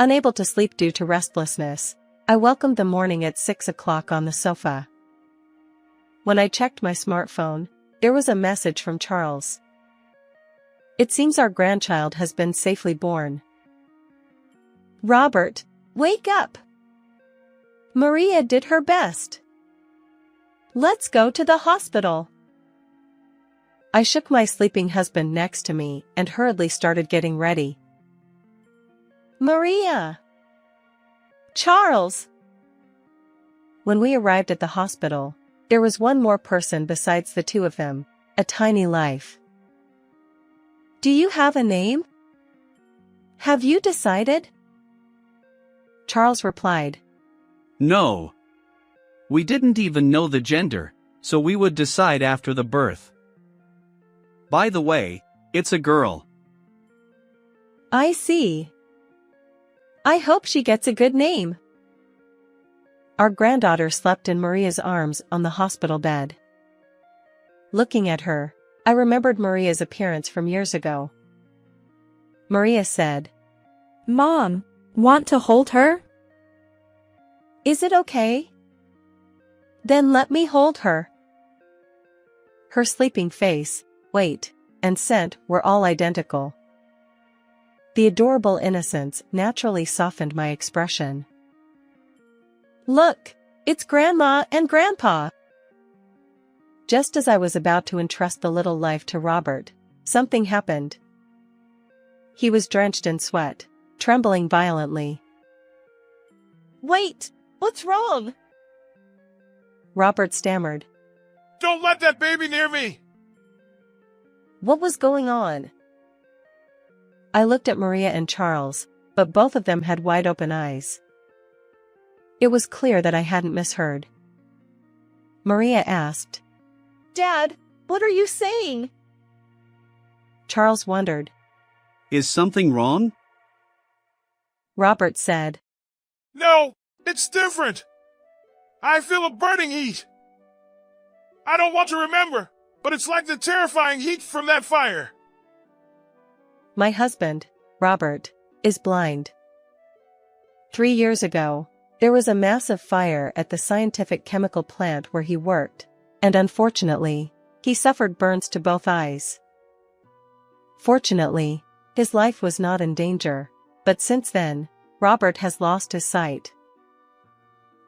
Unable to sleep due to restlessness, I welcomed the morning at 6 o'clock on the sofa. When I checked my smartphone, there was a message from Charles. It seems our grandchild has been safely born. Robert, wake up! Maria did her best. Let's go to the hospital. I shook my sleeping husband next to me and hurriedly started getting ready. Maria! Charles! When we arrived at the hospital, there was one more person besides the two of them, a tiny life. Do you have a name? Have you decided? Charles replied. No. We didn't even know the gender, so we would decide after the birth. By the way, it's a girl. I see. I hope she gets a good name. Our granddaughter slept in Maria's arms on the hospital bed. Looking at her, I remembered Maria's appearance from years ago. Maria said, Mom, want to hold her? Is it okay? Then let me hold her. Her sleeping face, weight, and scent were all identical. The adorable innocence naturally softened my expression. Look, it's Grandma and Grandpa. Just as I was about to entrust the little life to Robert, something happened. He was drenched in sweat, trembling violently. Wait, what's wrong? Robert stammered. Don't let that baby near me! What was going on? I looked at Maria and Charles, but both of them had wide-open eyes. It was clear that I hadn't misheard. Maria asked, Dad, what are you saying? Charles wondered. Is something wrong? Robert said, No, it's different. I feel a burning heat. I don't want to remember, but it's like the terrifying heat from that fire. My husband, Robert, is blind. 3 years ago, there was a massive fire at the scientific chemical plant where he worked, and unfortunately, he suffered burns to both eyes. Fortunately, his life was not in danger, but since then, Robert has lost his sight.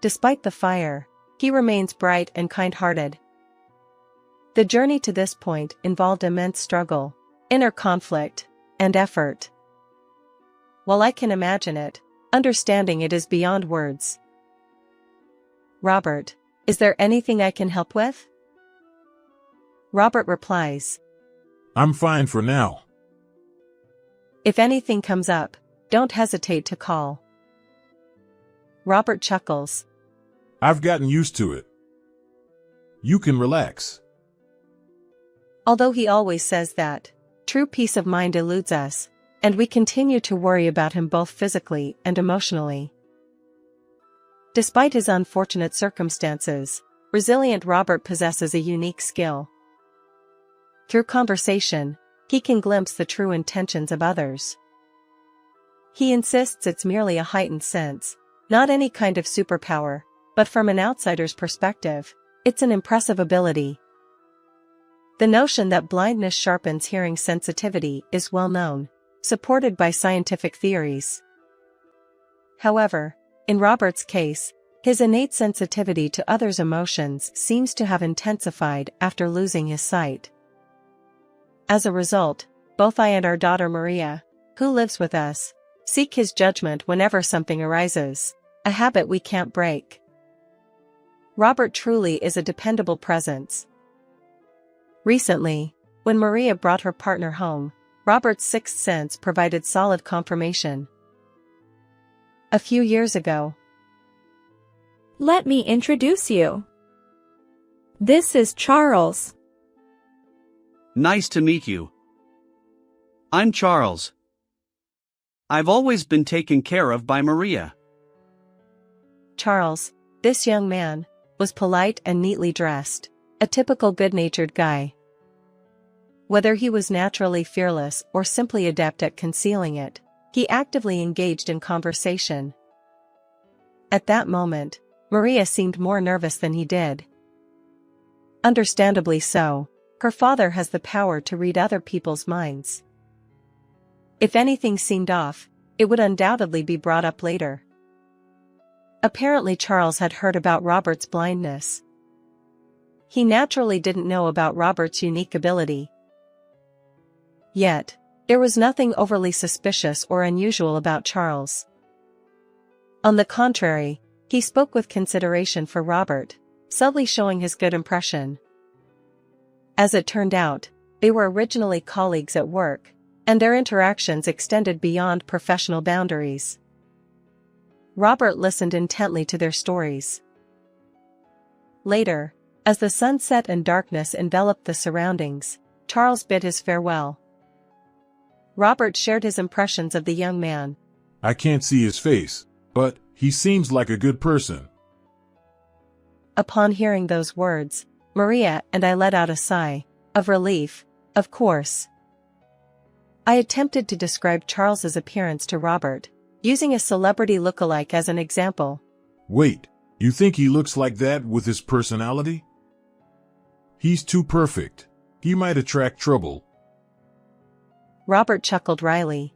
Despite the fire, he remains bright and kind-hearted. The journey to this point involved immense struggle, inner conflict, and effort. While I can imagine it, understanding it is beyond words. Robert, is there anything I can help with? Robert replies, I'm fine for now. If anything comes up, don't hesitate to call. Robert chuckles. I've gotten used to it. You can relax. Although he always says that, true peace of mind eludes us, and we continue to worry about him both physically and emotionally. Despite his unfortunate circumstances, resilient Robert possesses a unique skill. Through conversation, he can glimpse the true intentions of others. He insists it's merely a heightened sense, not any kind of superpower, but from an outsider's perspective, it's an impressive ability. The notion that blindness sharpens hearing sensitivity is well known, supported by scientific theories. However, in Robert's case, his innate sensitivity to others' emotions seems to have intensified after losing his sight. As a result, both I and our daughter Maria, who lives with us, seek his judgment whenever something arises, a habit we can't break. Robert truly is a dependable presence. Recently, when Maria brought her partner home, Robert's sixth sense provided solid confirmation. A few years ago. Let me introduce you. This is Charles. Nice to meet you. I'm Charles. I've always been taken care of by Maria. Charles, this young man, was polite and neatly dressed, a typical good-natured guy. Whether he was naturally fearless or simply adept at concealing it, He actively engaged in conversation. At that moment, Maria seemed more nervous than he did. Understandably so. Her father has the power to read other people's minds. If anything seemed off, it would undoubtedly be brought up later. Apparently Charles had heard about Robert's blindness. He naturally didn't know about Robert's unique ability. Yet, there was nothing overly suspicious or unusual about Charles. On the contrary, he spoke with consideration for Robert, subtly showing his good impression. As it turned out, they were originally colleagues at work, and their interactions extended beyond professional boundaries. Robert listened intently to their stories. Later, as the sun set and darkness enveloped the surroundings, Charles bid his farewell. Robert shared his impressions of the young man. I can't see his face, but he seems like a good person. Upon hearing those words, Maria and I let out a sigh of relief. Of course. I attempted to describe Charles's appearance to Robert, using a celebrity lookalike as an example. Wait, you think he looks like that with his personality? He's too perfect. He might attract trouble. Robert chuckled wryly.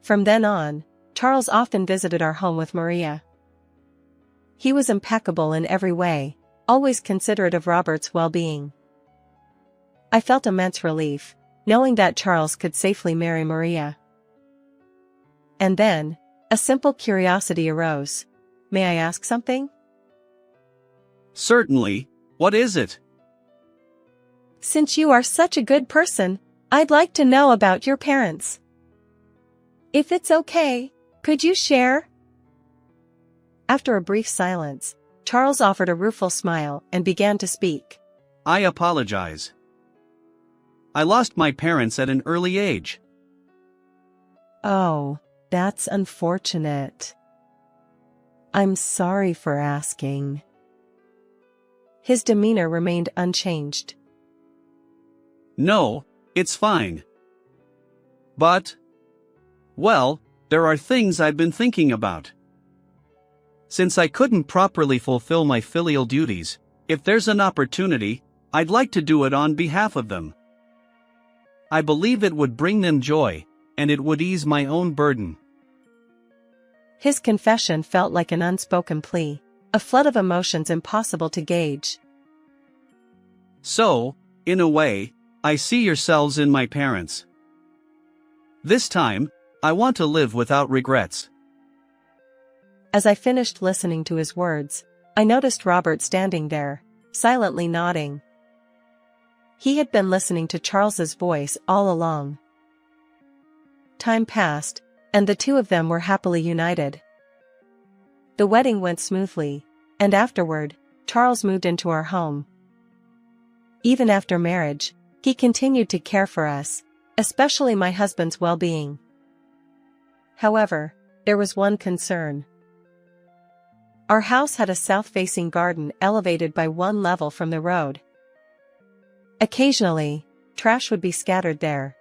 From then on, Charles often visited our home with Maria. He was impeccable in every way, always considerate of Robert's well-being. I felt immense relief, knowing that Charles could safely marry Maria. And then, a simple curiosity arose. May I ask something? Certainly, what is it? Since you are such a good person, I'd like to know about your parents. If it's okay, could you share? After a brief silence, Charles offered a rueful smile and began to speak. I apologize. I lost my parents at an early age. Oh, that's unfortunate. I'm sorry for asking. His demeanor remained unchanged. No, it's fine. But, well, there are things I've been thinking about. Since I couldn't properly fulfill my filial duties, if there's an opportunity, I'd like to do it on behalf of them. I believe it would bring them joy, and it would ease my own burden. His confession felt like an unspoken plea, a flood of emotions impossible to gauge. So, in a way, I see yourselves in my parents. This time, I want to live without regrets. As I finished listening to his words, I noticed Robert standing there, silently nodding. He had been listening to Charles's voice all along. Time passed, and the two of them were happily united. The wedding went smoothly, and afterward, Charles moved into our home. Even after marriage, he continued to care for us, especially my husband's well-being. However, there was one concern. Our house had a south-facing garden elevated by one level from the road. Occasionally, trash would be scattered there.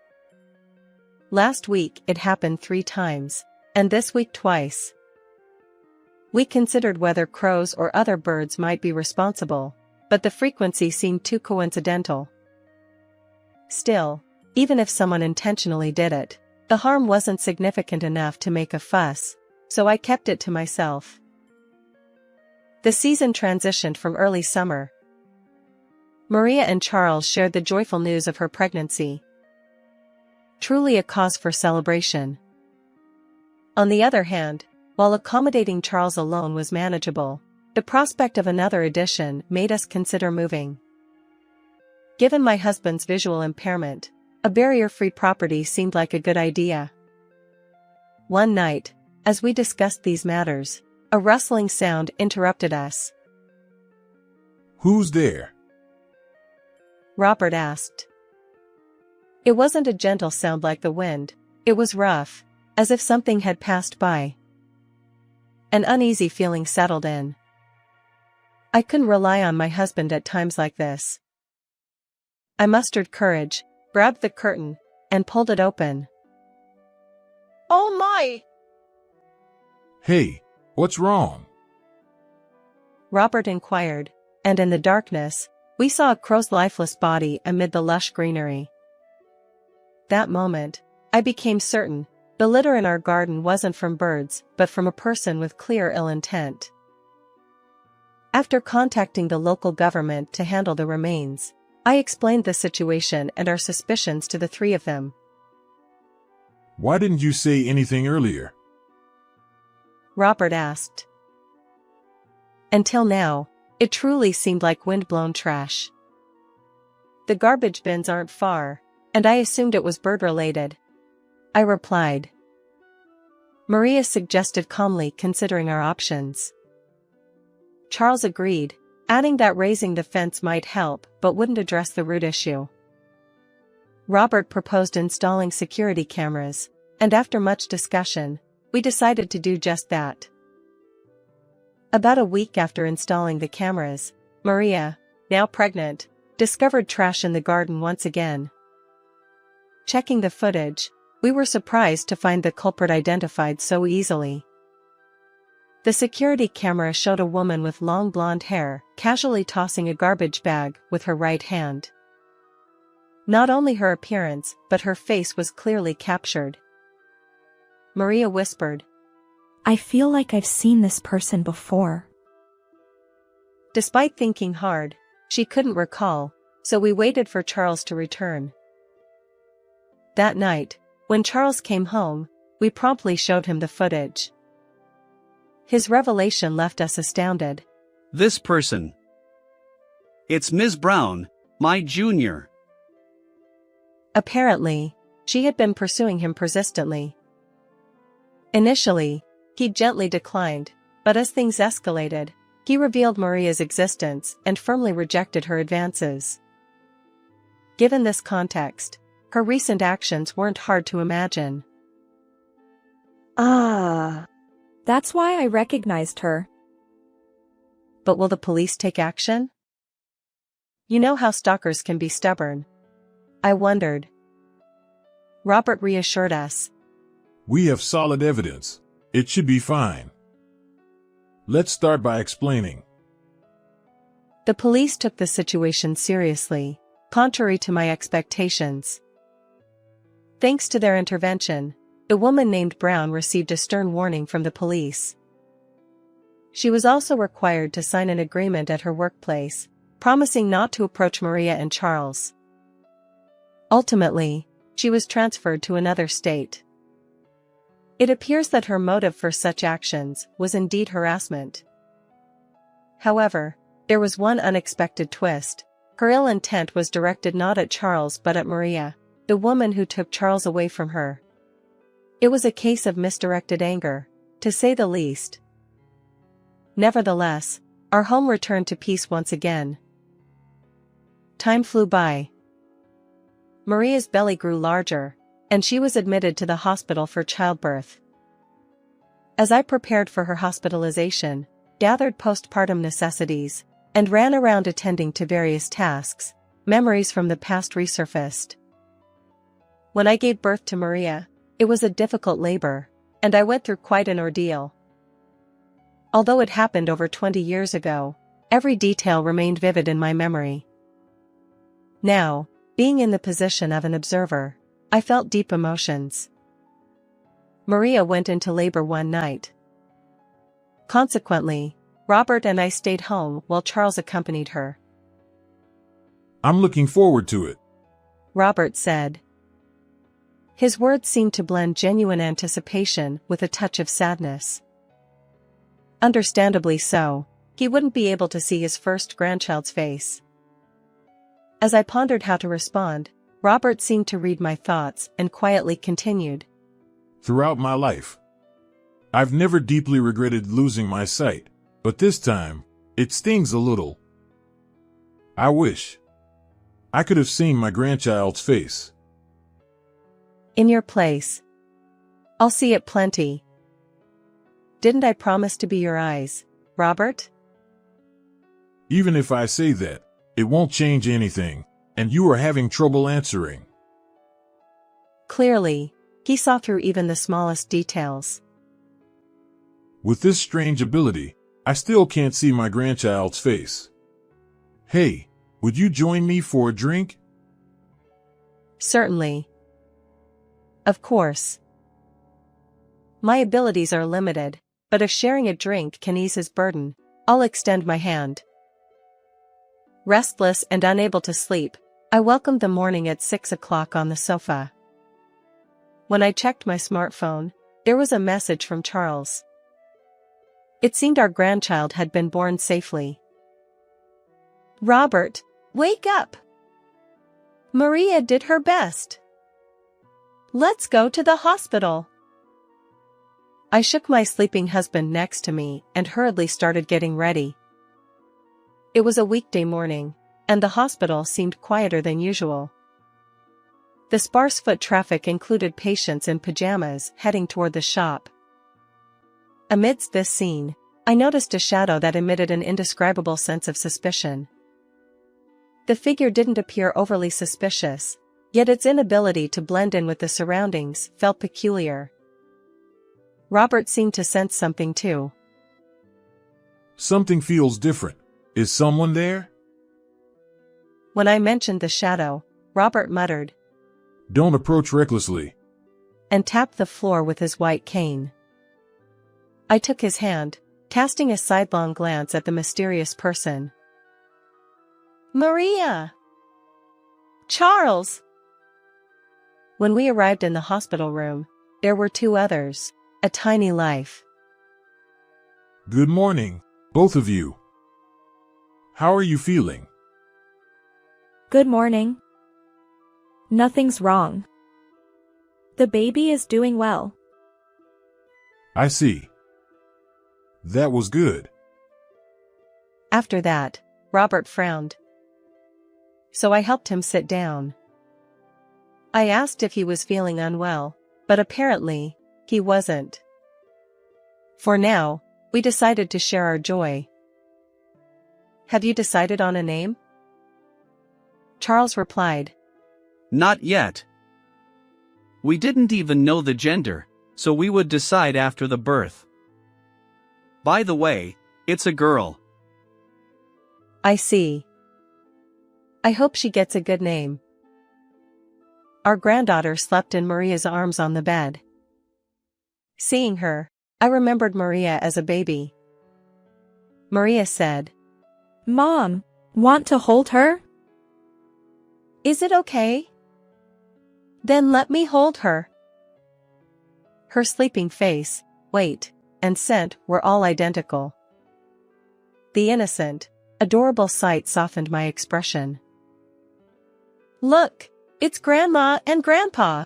Last week it happened 3 times, and this week twice. We considered whether crows or other birds might be responsible, but the frequency seemed too coincidental. Still, even if someone intentionally did it, the harm wasn't significant enough to make a fuss, so I kept it to myself. The season transitioned from early summer. Maria and Charles shared the joyful news of her pregnancy. Truly a cause for celebration. On the other hand, while accommodating Charles alone was manageable, the prospect of another addition made us consider moving. Given my husband's visual impairment, a barrier-free property seemed like a good idea. One night, as we discussed these matters, a rustling sound interrupted us. Who's there? Robert asked. It wasn't a gentle sound like the wind, it was rough, as if something had passed by. An uneasy feeling settled in. I couldn't rely on my husband at times like this. I mustered courage, grabbed the curtain, and pulled it open. Oh my! Hey, what's wrong? Robert inquired, and in the darkness, we saw a crow's lifeless body amid the lush greenery. That moment, I became certain the litter in our garden wasn't from birds but from a person with clear ill intent. After contacting the local government to handle the remains, I explained the situation and our suspicions to the three of them. Why didn't you say anything earlier? Robert asked. Until now, it truly seemed like wind-blown trash. The garbage bins aren't far, and I assumed it was bird-related. I replied. Maria suggested calmly, considering our options. Charles agreed, adding that raising the fence might help but wouldn't address the root issue. Robert proposed installing security cameras, and after much discussion, we decided to do just that. About a week after installing the cameras, Maria, now pregnant, discovered trash in the garden once again. Checking the footage, we were surprised to find the culprit identified so easily. The security camera showed a woman with long blonde hair casually tossing a garbage bag with her right hand. Not only her appearance but her face was clearly captured. Maria whispered, I feel like I've seen this person before. Despite thinking hard, she couldn't recall, so we waited for Charles to return. That night, when Charles came home, we promptly showed him the footage. His revelation left us astounded. This person. It's Ms. Brown, my junior. Apparently, she had been pursuing him persistently. Initially, he gently declined, but as things escalated, he revealed Maria's existence and firmly rejected her advances. Given this context, her recent actions weren't hard to imagine. That's why I recognized her. But will the police take action? You know how stalkers can be stubborn. I wondered. Robert reassured us. We have solid evidence. It should be fine. Let's start by explaining. The police took the situation seriously, contrary to my expectations. Thanks to their intervention, the woman named Brown received a stern warning from the police. She was also required to sign an agreement at her workplace, promising not to approach Maria and Charles. Ultimately, she was transferred to another state. It appears that her motive for such actions was indeed harassment. However, there was one unexpected twist. Her ill intent was directed not at Charles but at Maria, the woman who took Charles away from her. It was a case of misdirected anger, to say the least. Nevertheless, our home returned to peace once again. Time flew by. Maria's belly grew larger, and she was admitted to the hospital for childbirth. As I prepared for her hospitalization, gathered postpartum necessities, and ran around attending to various tasks, memories from the past resurfaced. When I gave birth to Maria, it was a difficult labor, and I went through quite an ordeal. Although it happened over 20 years ago, every detail remained vivid in my memory. Now, being in the position of an observer, I felt deep emotions. Maria went into labor one night. Consequently, Robert and I stayed home while Charles accompanied her. I'm looking forward to it, Robert said. His words seemed to blend genuine anticipation with a touch of sadness. Understandably so, he wouldn't be able to see his first grandchild's face. As I pondered how to respond, Robert seemed to read my thoughts and quietly continued. Throughout my life, I've never deeply regretted losing my sight, but this time, it stings a little. I wish I could have seen my grandchild's face. In your place. I'll see it plenty. Didn't I promise to be your eyes, Robert? Even if I say that, it won't change anything, and you are having trouble answering. Clearly, He saw through even the smallest details. With this strange ability, I still can't see my grandchild's face. Hey, would you join me for a drink? Certainly. Of course. My abilities are limited, but if sharing a drink can ease his burden, I'll extend my hand. Restless and unable to sleep, I welcomed the morning at 6 o'clock on the sofa. When I checked my smartphone, there was a message from Charles. It seemed our grandchild had been born safely. Robert, wake up! Maria did her best. Let's go to the hospital. I shook my sleeping husband next to me and hurriedly started getting ready. It was a weekday morning, and the hospital seemed quieter than usual. The sparse foot traffic included patients in pajamas heading toward the shop. Amidst this scene, I noticed a shadow that emitted an indescribable sense of suspicion. The figure didn't appear overly suspicious, yet its inability to blend in with the surroundings felt peculiar. Robert seemed to sense something too. Something feels different. Is someone there? When I mentioned the shadow, Robert muttered, Don't approach recklessly. And tapped the floor with his white cane. I took his hand, casting a sidelong glance at the mysterious person. Maria! Charles! When we arrived in the hospital room, there were two others, a tiny life. Good morning, both of you. How are you feeling? Good morning. Nothing's wrong. The baby is doing well. I see. That was good. After that, Robert frowned. So I helped him sit down. I asked if he was feeling unwell, but apparently, he wasn't. For now, we decided to share our joy. Have you decided on a name? Charles replied. Not yet. We didn't even know the gender, so we would decide after the birth. By the way, it's a girl. I see. I hope she gets a good name. Our granddaughter slept in Maria's arms on the bed. Seeing her, I remembered Maria as a baby. Maria said, Mom, want to hold her? Is it okay? Then let me hold her. Her sleeping face, weight, and scent were all identical. The innocent, adorable sight softened my expression. Look, it's Grandma and Grandpa.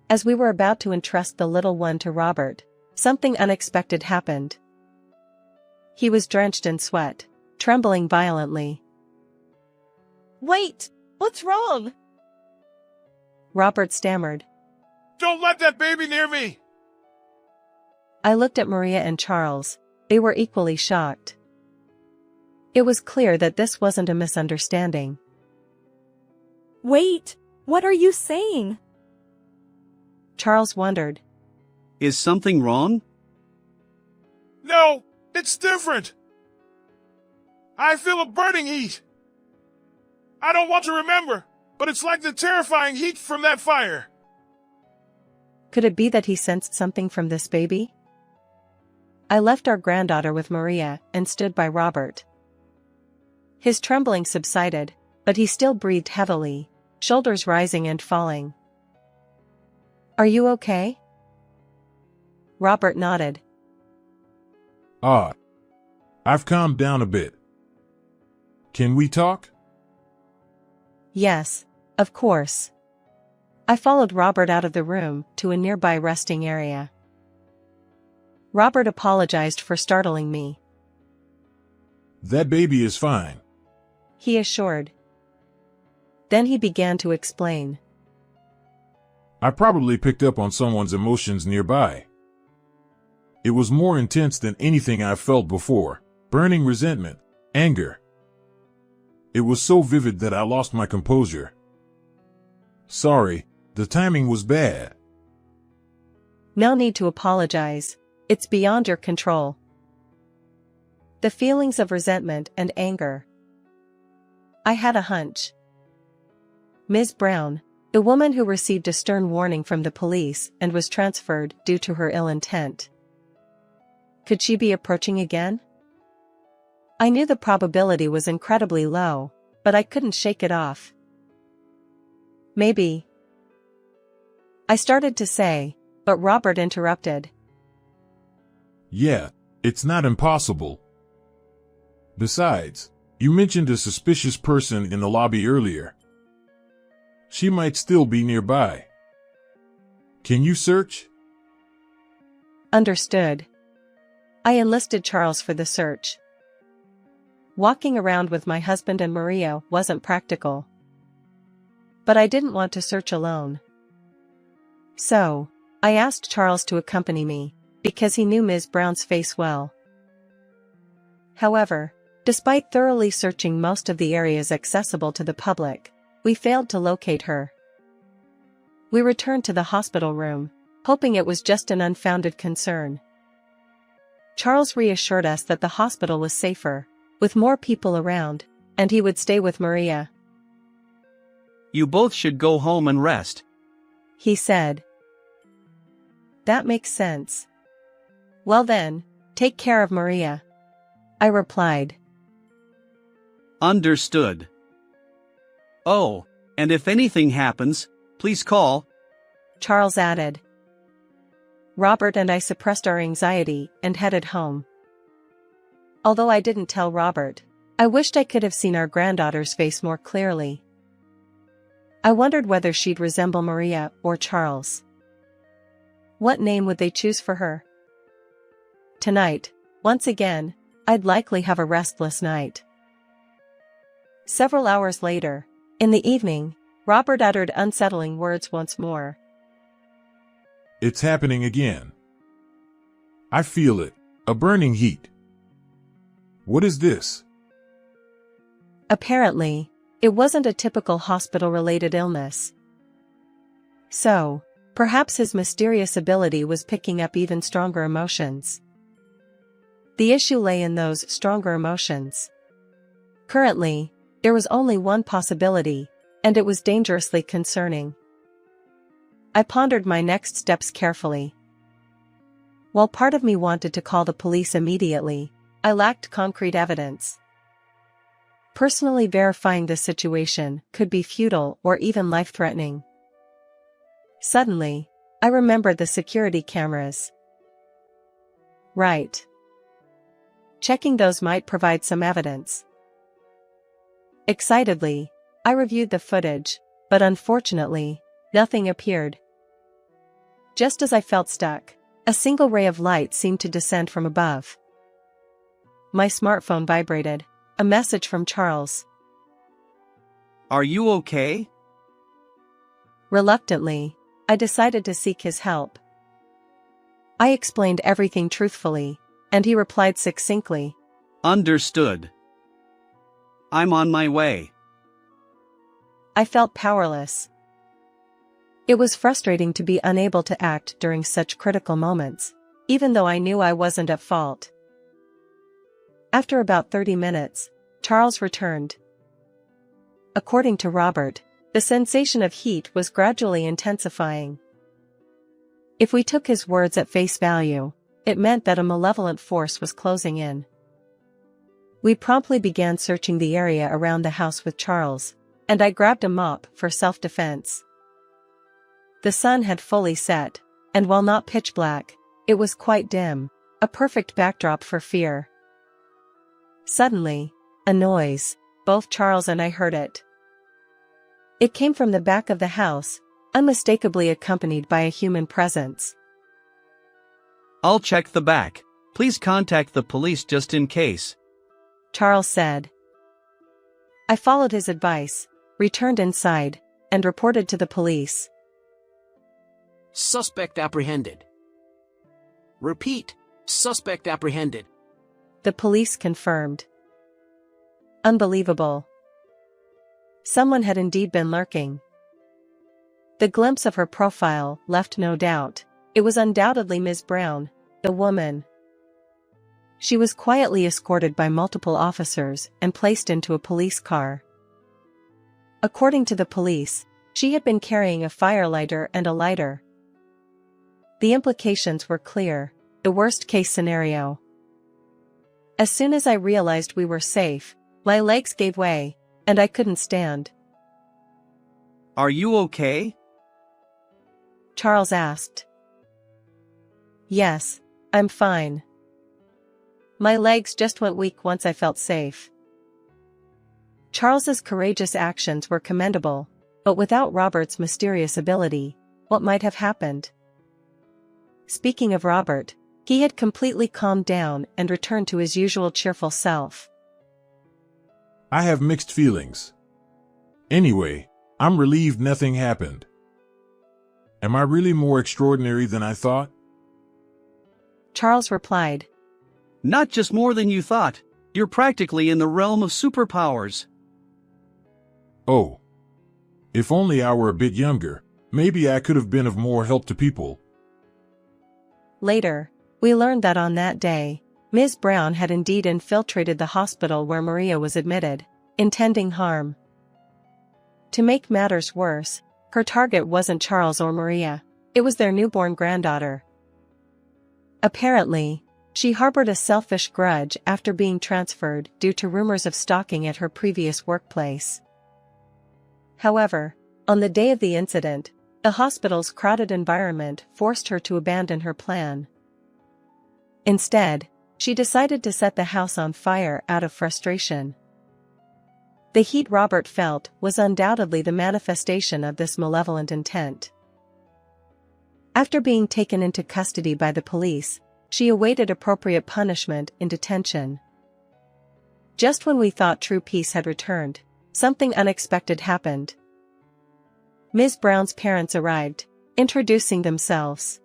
As we were about to entrust the little one to Robert, something unexpected happened. He was drenched in sweat, trembling violently. Wait, what's wrong? Robert stammered. Don't let that baby near me! I looked at Maria and Charles. They were equally shocked. It was clear that this wasn't a misunderstanding. Wait, what are you saying? Charles wondered. Is something wrong? No, it's different. I feel a burning heat. I don't want to remember, but it's like the terrifying heat from that fire. Could it be that he sensed something from this baby? I left our granddaughter with Maria and stood by Robert. His trembling subsided, but he still breathed heavily, shoulders rising and falling. Are you okay? Robert nodded. I've calmed down a bit. Can we talk? Yes, of course. I followed Robert out of the room to a nearby resting area. Robert apologized for startling me. That baby is fine. He assured. Then he began to explain. I probably picked up on someone's emotions nearby. It was more intense than anything I've felt before, burning resentment, anger. It was so vivid that I lost my composure. Sorry, The timing was bad. No need to apologize. It's beyond your control. The feelings of resentment and anger. I had a hunch. Ms. Brown, the woman who received a stern warning from the police and was transferred due to her ill intent. Could she be approaching again? I knew the probability was incredibly low, but I couldn't shake it off. Maybe. I started to say, but Robert interrupted. Yeah, it's not impossible. Besides, you mentioned a suspicious person in the lobby earlier. She might still be nearby. Can you search? Understood. I enlisted Charles for the search. Walking around with my husband and Maria wasn't practical. But I didn't want to search alone. So, I asked Charles to accompany me, because he knew Ms. Brown's face well. However, despite thoroughly searching most of the areas accessible to the public, we failed to locate her. We returned to the hospital room, hoping it was just an unfounded concern. Charles reassured us that the hospital was safer, with more people around, and he would stay with Maria. You both should go home and rest, he said. That makes sense. Well then, take care of Maria, I replied. Understood. Oh, and if anything happens, please call, Charles added. Robert and I suppressed our anxiety and headed home. Although I didn't tell Robert, I wished I could have seen our granddaughter's face more clearly. I wondered whether she'd resemble Maria or Charles. What name would they choose for her? Tonight, once again, I'd likely have a restless night. Several hours later, in the evening, Robert uttered unsettling words once more. It's happening again. I feel it, a burning heat. What is this? Apparently, it wasn't a typical hospital-related illness. So, perhaps his mysterious ability was picking up even stronger emotions. The issue lay in those stronger emotions. Currently, there was only one possibility, and it was dangerously concerning. I pondered my next steps carefully. While part of me wanted to call the police immediately, I lacked concrete evidence. Personally verifying the situation could be futile or even life-threatening. Suddenly, I remembered the security cameras. Right. Checking those might provide some evidence. Excitedly, I reviewed the footage, but unfortunately, nothing appeared. Just as I felt stuck, a single ray of light seemed to descend from above. My smartphone vibrated, a message from Charles. Are you okay? Reluctantly, I decided to seek his help. I explained everything truthfully, and he replied succinctly. Understood. I'm on my way. I felt powerless. It was frustrating to be unable to act during such critical moments, even though I knew I wasn't at fault. After about 30 minutes, Charles returned. According to Robert, the sensation of heat was gradually intensifying. If we took his words at face value, it meant that a malevolent force was closing in. We promptly began searching the area around the house with Charles, and I grabbed a mop for self-defense. The sun had fully set, and while not pitch black, it was quite dim, a perfect backdrop for fear. Suddenly, a noise, both Charles and I heard it. It came from the back of the house, unmistakably accompanied by a human presence. I'll check the back. Please contact the police just in case, Charles said. I followed his advice, returned inside, and reported to the police. Suspect apprehended. Repeat, suspect apprehended. The police confirmed. Unbelievable. Someone had indeed been lurking. The glimpse of her profile left no doubt. It was undoubtedly Ms. Brown, the woman. She was quietly escorted by multiple officers and placed into a police car. According to the police, she had been carrying a firelighter and a lighter. The implications were clear, the worst-case scenario. As soon as I realized we were safe, my legs gave way, and I couldn't stand. Are you okay? Charles asked. Yes, I'm fine. My legs just went weak once I felt safe. Charles's courageous actions were commendable, but without Robert's mysterious ability, what might have happened? Speaking of Robert, he had completely calmed down and returned to his usual cheerful self. I have mixed feelings. Anyway, I'm relieved nothing happened. Am I really more extraordinary than I thought? Charles replied. Not just more than you thought. You're practically in the realm of superpowers. Oh. If only I were a bit younger, maybe I could have been of more help to people. Later, we learned that on that day, Ms. Brown had indeed infiltrated the hospital where Maria was admitted, intending harm. To make matters worse, her target wasn't Charles or Maria, it was their newborn granddaughter. Apparently, she harbored a selfish grudge after being transferred due to rumors of stalking at her previous workplace. However, on the day of the incident, the hospital's crowded environment forced her to abandon her plan. Instead, she decided to set the house on fire out of frustration. The heat Robert felt was undoubtedly the manifestation of this malevolent intent. After being taken into custody by the police, she awaited appropriate punishment in detention. Just when we thought true peace had returned, something unexpected happened. Ms. Brown's parents arrived, introducing themselves.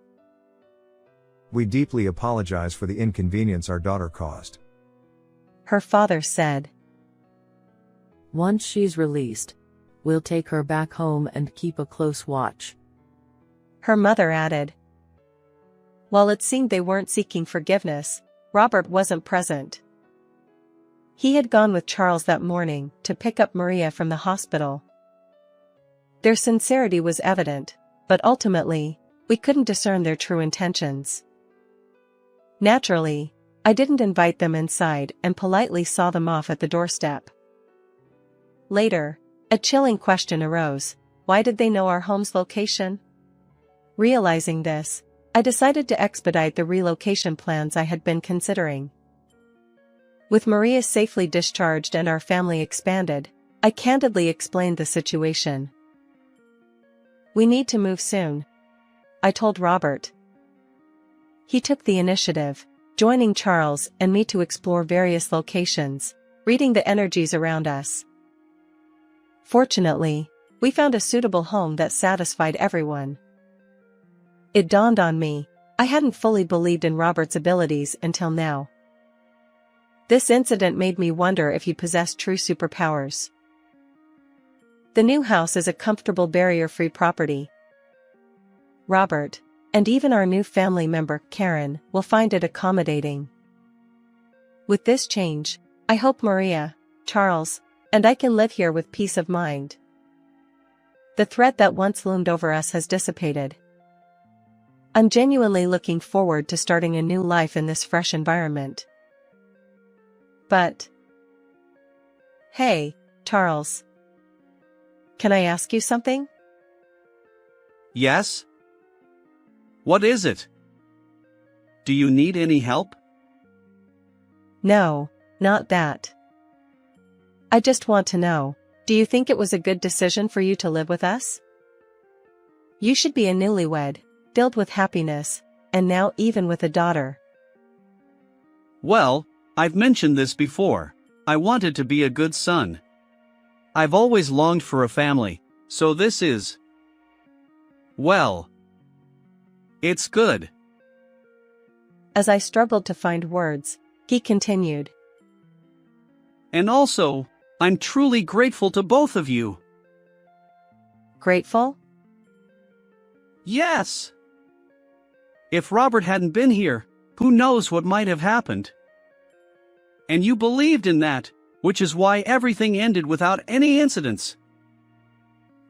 We deeply apologize for the inconvenience our daughter caused. Her father said. Once she's released, we'll take her back home and keep a close watch. Her mother added. While it seemed they weren't seeking forgiveness, Robert wasn't present. He had gone with Charles that morning to pick up Maria from the hospital. Their sincerity was evident, but ultimately, we couldn't discern their true intentions. Naturally, I didn't invite them inside and politely saw them off at the doorstep. Later, a chilling question arose: why did they know our home's location? Realizing this, I decided to expedite the relocation plans I had been considering. With Maria safely discharged and our family expanded, I candidly explained the situation. We need to move soon, I told Robert. He took the initiative, joining Charles and me to explore various locations, reading the energies around us. Fortunately, we found a suitable home that satisfied everyone. It dawned on me, I hadn't fully believed in Robert's abilities until now. This incident made me wonder if he possessed true superpowers. The new house is a comfortable barrier-free property. Robert, and even our new family member, Karen, will find it accommodating. With this change, I hope Maria, Charles, and I can live here with peace of mind. The threat that once loomed over us has dissipated. I'm genuinely looking forward to starting a new life in this fresh environment. But... Hey, Charles. Can I ask you something? Yes? What is it? Do you need any help? No, not that. I just want to know, do you think it was a good decision for you to live with us? You should be a newlywed, filled with happiness, and now even with a daughter. Well, I've mentioned this before. I wanted to be a good son. I've always longed for a family, so this is... well... it's good. As I struggled to find words, he continued. And also, I'm truly grateful to both of you. Grateful? Yes! If Robert hadn't been here, who knows what might have happened? And you believed in that, which is why everything ended without any incidents.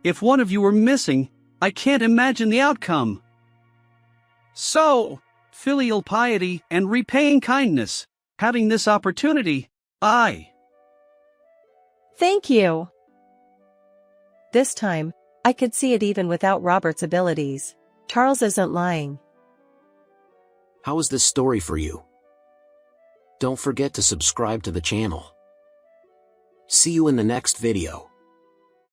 If one of you were missing, I can't imagine the outcome. So, filial piety and repaying kindness, having this opportunity, Thank you. This time, I could see it even without Robert's abilities. Charles isn't lying. How is this story for you? Don't forget to subscribe to the channel. See you in the next video.